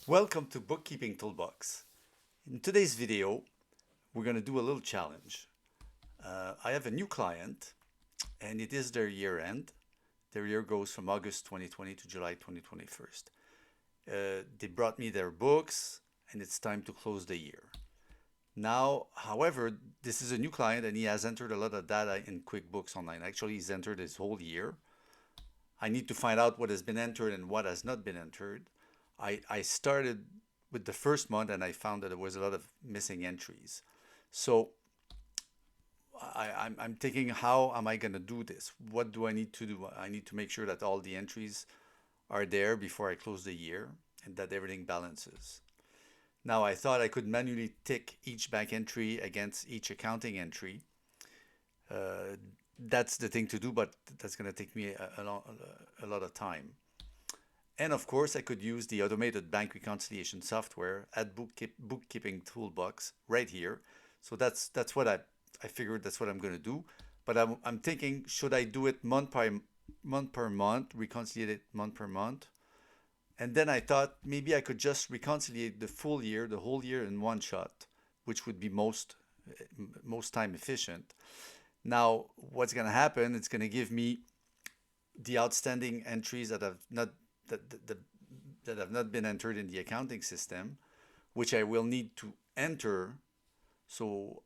Welcome to Bookkeeping Toolbox. In today's video, we're going to do a little challenge. I have a new client and it is their year end. Their year goes from August 2020 to July 2021. They brought me their books and it's time to close the year. Now, however, this is a new client and he has entered a lot of data in Quickbooks Online. Actually, he's entered his whole year. I need to find out what has been entered and what has not been entered. I started with the first month and I found that there was a lot of missing entries. So I'm thinking, how am I going to do this? What do I need to do? I need to make sure that all the entries are there before I close the year and that everything balances. Now, I thought I could manually tick each bank entry against each accounting entry. Uh, that's the thing to do, but that's going to take me a lot of time. And of course, I could use the automated bank reconciliation software at Bookkeeping Toolbox right here. So that's what I figured that's what I'm going to do. But I'm thinking, should I do it month per month, reconcile it month per month? And then I thought maybe I could just reconcile the full year, the whole year in one shot, which would be most time efficient. Now, what's going to happen? It's going to give me the outstanding entries that, that, that, that have not been entered in the accounting system, which I will need to enter. So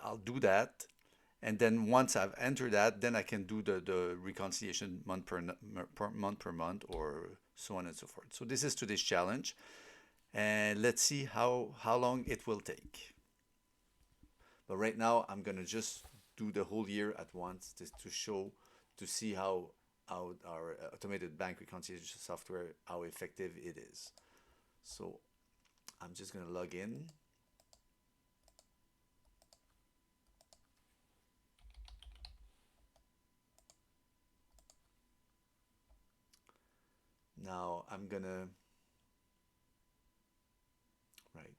I'll do that. And then once I've entered that, then I can do the reconciliation month per month or so on and so forth. So this is today's challenge. And let's see how long it will take. But right now, I'm going to just do the whole year at once to see how our automated bank reconciliation software, how effective it is. So I'm just going to log in. Now I'm going to, right,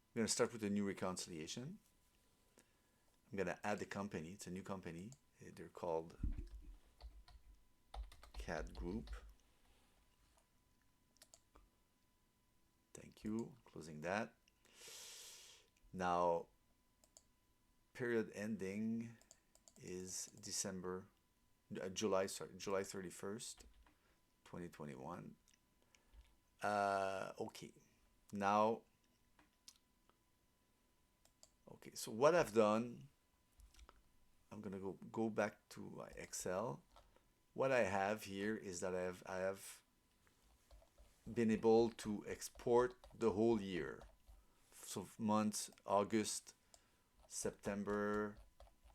I'm going to start with a new reconciliation. I'm going to add a company. It's a new company. They're called CAD Group. Thank you. Closing that. Now, period ending is July 31st, 2021. Okay. Now, okay, so what I've done, I'm gonna go back to my Excel. What I have here is that I have been able to export the whole year. So months August, September,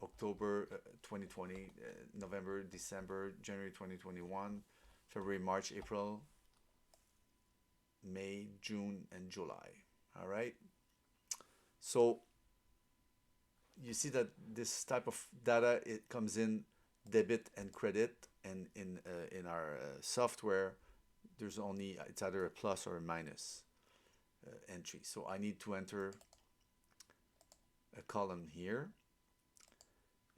October 2020, November, December, January 2021, February, March, April, May, June, and July. All right. So you see that this type of data, it comes in debit and credit, and in our software there's only, it's either a plus or a minus entry. So I need to enter a column here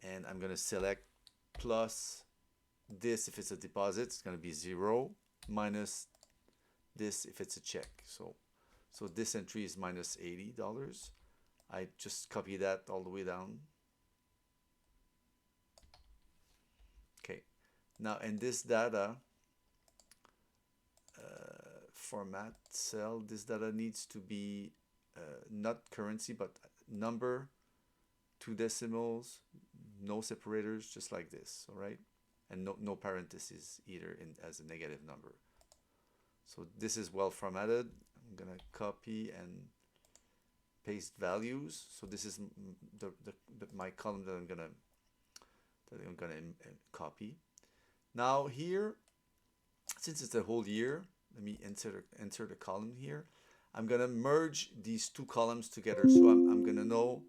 and I'm going to select plus this if it's a deposit, it's going to be 0, minus this if it's a check. So this entry is minus $80. I just copy that all the way down. Okay, now in this data format cell, this data needs to be not currency but number, 2 decimals, no separators, just like this. All right, and no parentheses either as a negative number. So this is well formatted. I'm gonna copy and paste values. So this is my column that I'm gonna copy. Now here, since it's a whole year, let me insert a column here. I'm gonna merge these two columns together. So I'm gonna know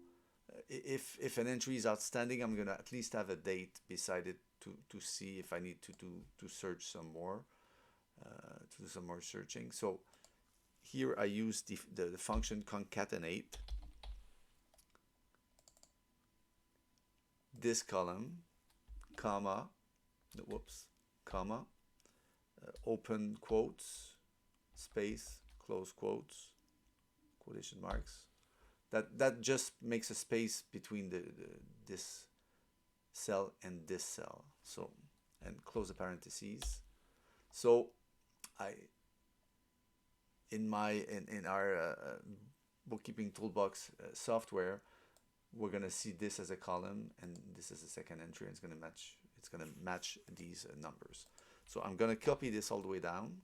if an entry is outstanding. I'm gonna at least have a date beside it to see if I need to search some more, to do some more searching. So here I use the function concatenate this column, comma, whoops, comma, open quotes, space, close quotes, quotation marks. That just makes a space between this cell and this cell. So, and close the parentheses. So I in our bookkeeping toolbox software, we're gonna see this as a column and this is the second entry. And it's gonna match these numbers. So I'm gonna copy this all the way down.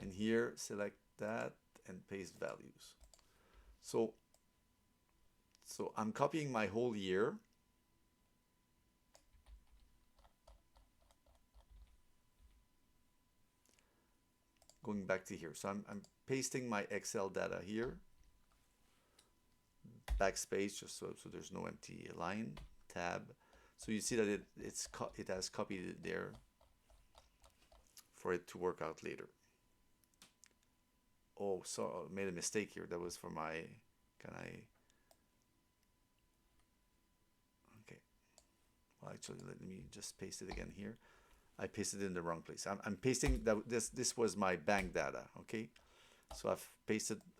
And here select that and paste values. So I'm copying my whole year. Going back to here. So I'm pasting my Excel data here. Backspace just so there's no empty line. Tab. So you see that it has copied it there for it to work out later. Oh, so I made a mistake here. That was for my, can I, okay. Well, actually, let me just paste it again here. I pasted it in the wrong place. I'm pasting that this was my bank data, okay? So I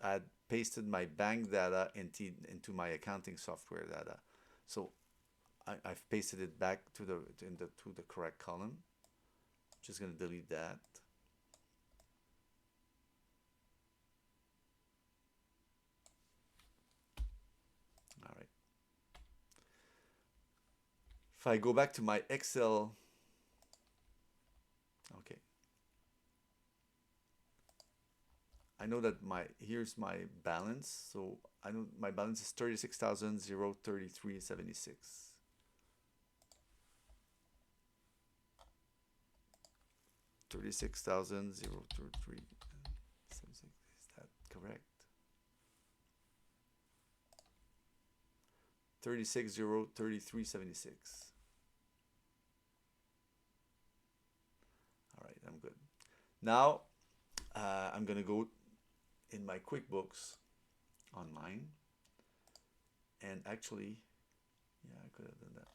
had pasted my bank data into my accounting software data. So I've pasted it back to the correct column. Just gonna delete that. All right. If I go back to my Excel, okay. I know that here's my balance. So I know my balance is 36,033.76. 36,033.76. Is that correct? 36,033.76. All right, I'm good. Now I'm gonna go in my QuickBooks Online, and actually, yeah, I could have done that.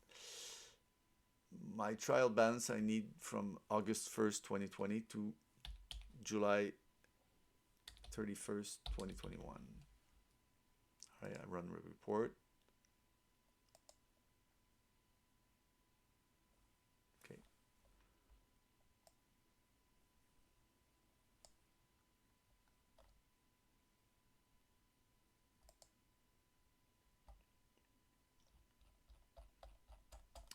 My trial balance I need from August 1st, 2020 to July 31st, 2021. All right, I run the report. Okay.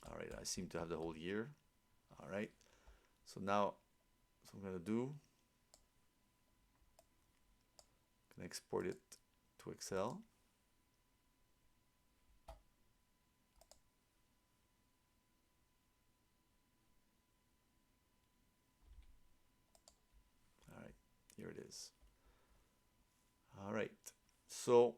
All right, I seem to have the whole year. All right. So now, so I'm gonna do, can export it to Excel. All right, here it is. All right, so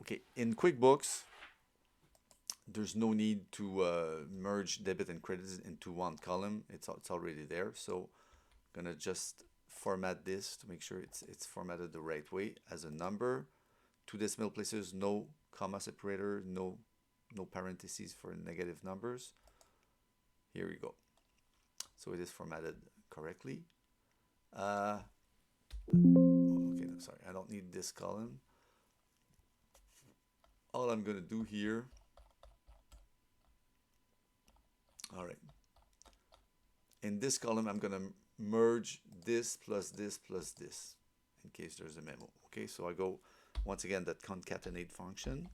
okay, in QuickBooks, there's no need to merge debit and credits into one column. It's already there. So I'm gonna just format this to make sure it's formatted the right way as a number. 2 decimal places, no comma separator, no parentheses for negative numbers. Here we go. So it is formatted correctly. Okay, no, sorry, I don't need this column. All I'm gonna do here, all right, in this column I'm gonna merge this plus this plus this in case there's a memo. Okay, so I go once again that concatenate function.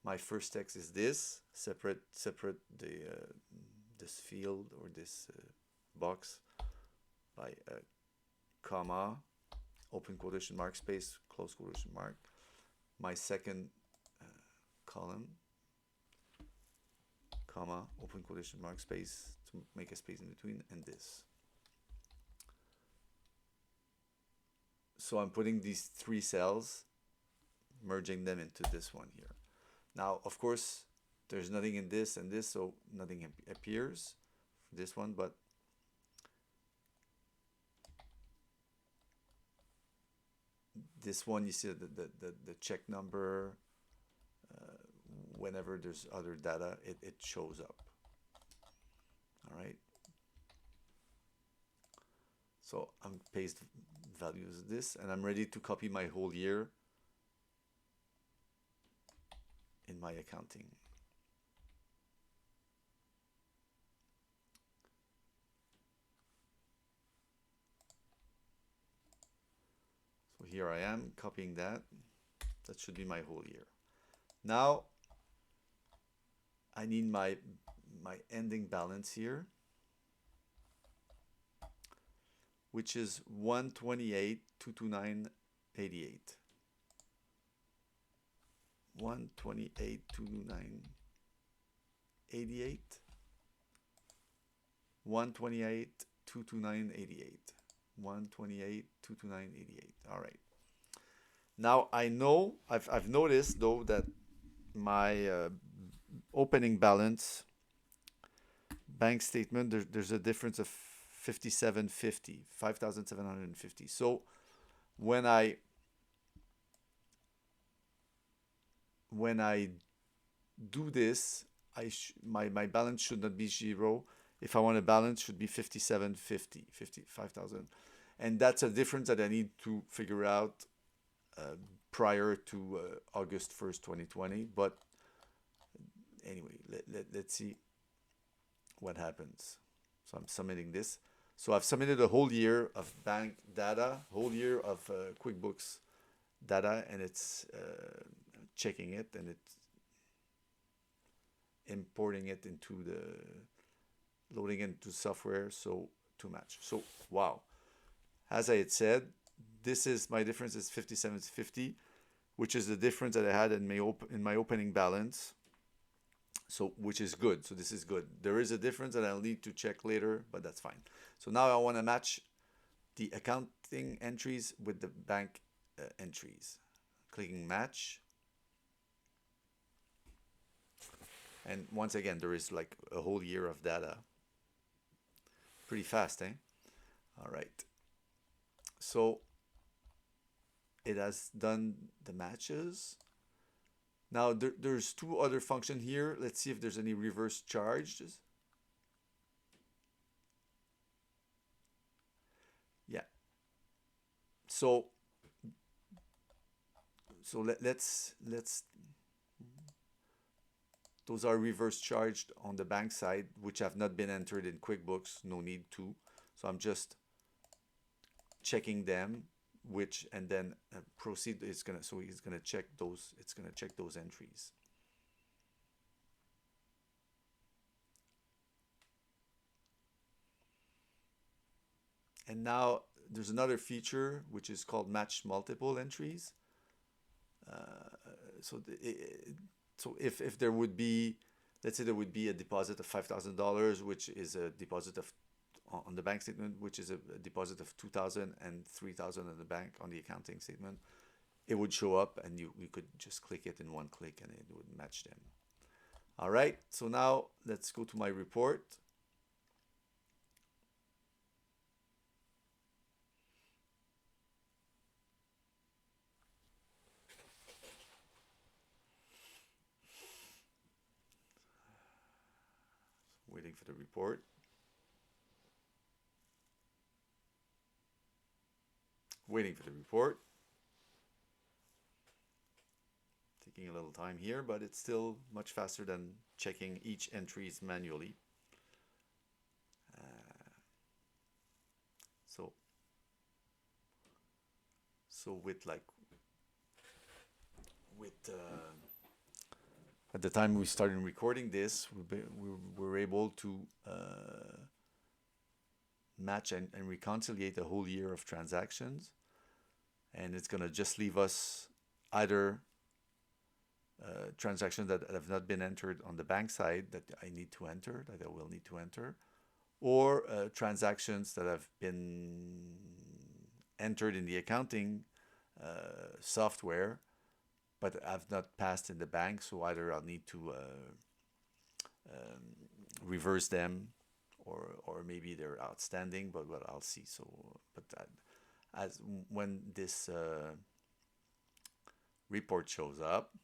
My first text is this, separate this field or this box by a comma, open quotation mark, space, close quotation mark. My second column, comma, open quotation mark, space, to make a space in between, and this. So I'm putting these 3 cells, merging them into this one here. Now, of course, there's nothing in this and this, so nothing appears for this one, but this one, you see the check number. Whenever there's other data, it shows up. All right. So I'm paste values of this, and I'm ready to copy my whole year in my accounting. So here I am copying that. That should be my whole year. Now I need my ending balance here, which is 128,229.88. 128,229.88. 128,229.88. 128,229.88. All right. Now I know I've noticed though that my opening balance bank statement, there's a difference of 5750, 5,750. So when I do this, my balance should not be zero. If I want a balance, should be 5750, 55,000, and that's a difference that I need to figure out prior to August 1st, 2020. But anyway, let's see what happens. So I'm submitting this. So I've submitted a whole year of bank data, whole year of QuickBooks data, and it's checking it, and it's importing it into loading it into software, so to match. So wow, as I had said, this is my difference is 5750, which is the difference that I had in my opening balance. So which is good. So this is good. There is a difference that I'll need to check later, but that's fine. So now I want to match the accounting entries with the bank entries. Clicking match. And once again, there is like a whole year of data. Pretty fast, eh? All right. So it has done the matches. Now there's two other functions here. Let's see if there's any reverse charges. Yeah. So let's those are reverse charged on the bank side, which have not been entered in QuickBooks. No need to. So I'm just checking them, which, and then proceed is gonna, so he's gonna check those, it's gonna check those entries. And now there's another feature which is called match multiple entries. So if there would be, let's say there would be a deposit of $5,000, which is a deposit of on the bank statement, which is a deposit of 2,000 and 3,000 in the bank on the accounting statement, it would show up, and you could just click it in one click and it would match them. All right, so now let's go to my report. Waiting for the report. Waiting for the report. Taking a little time here, but it's still much faster than checking each entries manually. So with at the time we started recording this, we were able to match and reconciliate a whole year of transactions, and it's gonna just leave us either transactions that have not been entered on the bank side that I need to enter, that I will need to enter, or transactions that have been entered in the accounting software but have not passed in the bank, so either I'll need to reverse them, or maybe they're outstanding, but I'll see. So, but as when this report shows up,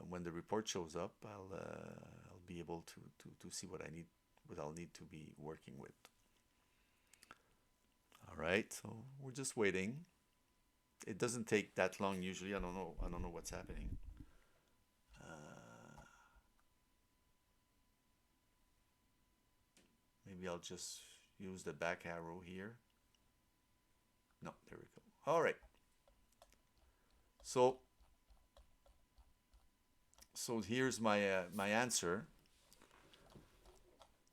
when the report shows up, I'll be able to see what I'll need to be working with. All right, so we're just waiting. It doesn't take that long usually. I don't know. I don't know what's happening. Uh, Maybe I'll just use the back arrow here. No, there we go. All right. So here's my answer.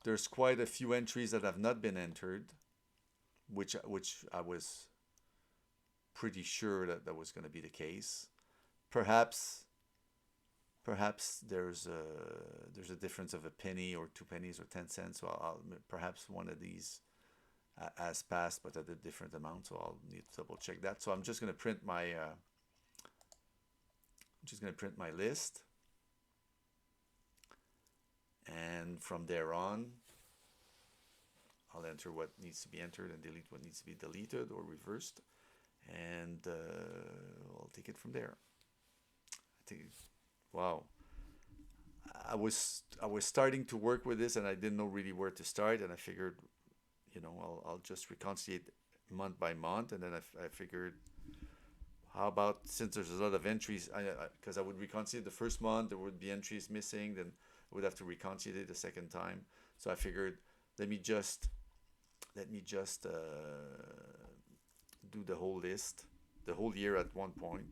There's quite a few entries that have not been entered, which I was pretty sure that was going to be the case. Perhaps there's a difference of a penny or 2 pennies or 10 cents. So perhaps one of these has passed, but at a different amount. So I'll need to double check that. So I'm just going to print my list, and from there on, I'll enter what needs to be entered and delete what needs to be deleted or reversed, and I'll take it from there. I think, wow, I was starting to work with this and I didn't know really where to start, and I figured, I'll just reconciliate month by month, and then I figured, how about, since there's a lot of entries, because I would reconciliate the first month, there would be entries missing, then I would have to reconciliate the second time. So I figured, let me just do the whole list, the whole year at one point,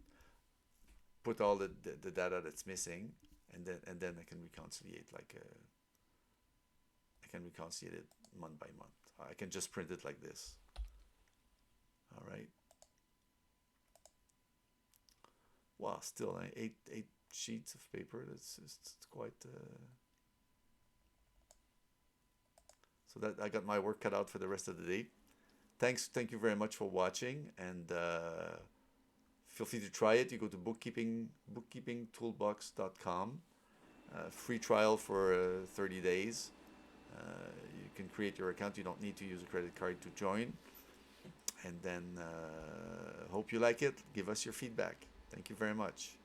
put all the data that's missing, and then I can reconciliate I can reconciliate it month by month. I can just print it like this. All right. Wow, still eight sheets of paper. That's it's quite. So that I got my work cut out for the rest of the day. Thank you very much for watching, and feel free to try it. You go to bookkeepingtoolbox.com. Free trial for 30 days. You can create your account. You don't need to use a credit card to join. And then hope you like it. Give us your feedback. Thank you very much.